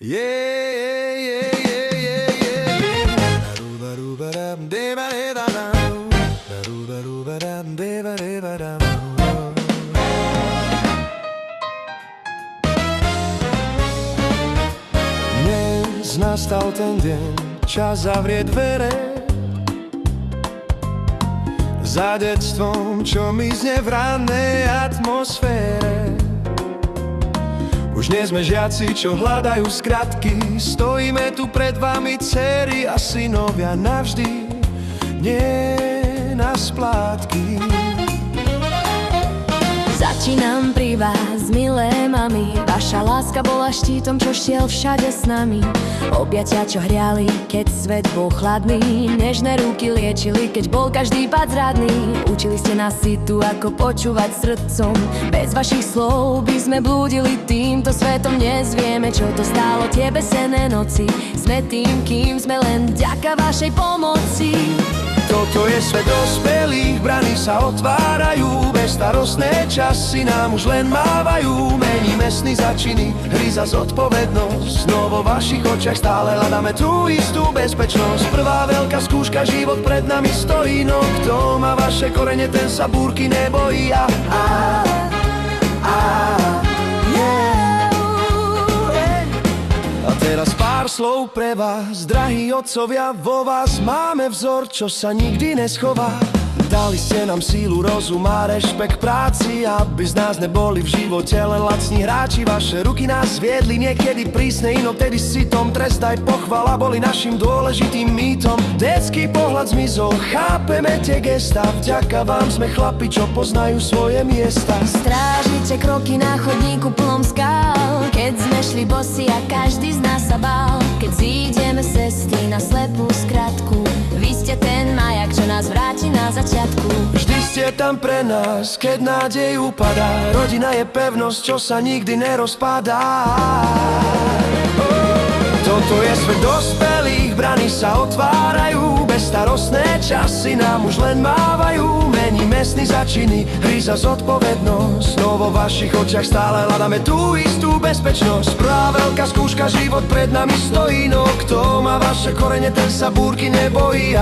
Yeah, yeah, yeah, yeah, yeah, yeah, yeah. Daruba-ruba-dam, deba-de-da-dam. Daruba-ruba-dam, deba-de-ba-dam. Dnes nastal ten deň, čas zavrieť dvere. Za detstvom, čo mizne v rannej atmosfére. Už nie sme žiaci, čo hľadajú skratky. Stojíme tu pred vami, dcery a synovia, navždy, nie na splátky. Začínam pri vás, milé mami. Vaša láska bola štítom, čo šiel všade s nami. Objatia, čo hriali, keď svet bol chladný. Nežné ruky liečili, keď bol každý pád zradný. Učili ste nás si tu, ako počúvať srdcom. Bez vašich slov by sme blúdili týmto svetom. Dnes vieme, čo to stálo tie besené noci. Sme tým, kým sme, len vďaka vašej pomoci. Toto je svet dospelých, brany sa otvárajú. Bezstarostné časy nám už len mávajú. Meníme sny za činy, hry za zodpovednosť. No vo vašich očiach stále hľadáme tú istú bezpečnosť. Prvá veľká skúška, život pred nami stojí. No kto má vaše korene, ten sa búrky nebojí. A teraz pár slov pre vás, drahí otcovia. Vo vás máme vzor, čo sa nikdy neschová. Dali ste nám sílu, rozum a rešpekt práci, aby z nás neboli v živote len lacní hráči. Vaše ruky nás viedli niekedy prísne, inokedy citom. Trest aj pochvala boli našim dôležitým mýtom. Detský pohľad zmizol, chápeme tie gestá. Vďaka vám sme chlapi, čo poznajú svoje miesta. Strážite kroky na chodníku plnom skál, keď sme šli bosi a každý z nás sa bál. Keď zídeme cesty na slepú skratku, vy ste ten majak, čo nás vráti na začiatku. Vždy ste tam pre nás, keď nádej upadá. Rodina je pevnosť, čo sa nikdy nerozpadá. Toto je svet dospelých, brany sa otvárajú. Bezstarostné časy nám už len mávajú. Meníme sny za činy, hry za zodpovednosť. No vo vašich očiach stále hľadáme tú istú bezpečnosť. Prvá veľká skúška, život pred nami stojí. No kto má vaše korene, ten sa búrky nebojí.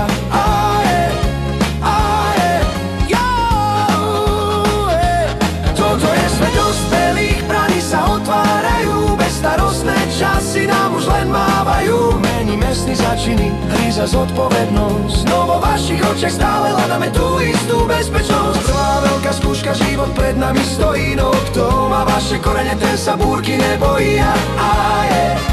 Toto je svet dospelých, brany sa otvárajú. Bezstarostné časy nám už len mávajú. Meníme sny za činy, hry za zodpovednosť. No vo vašich očiach stále hľadáme tú istú bezpečnosť. Prvá veľká skúška, život pred nami stojí. No kto má vaše korene, ten sa búrky nebojí.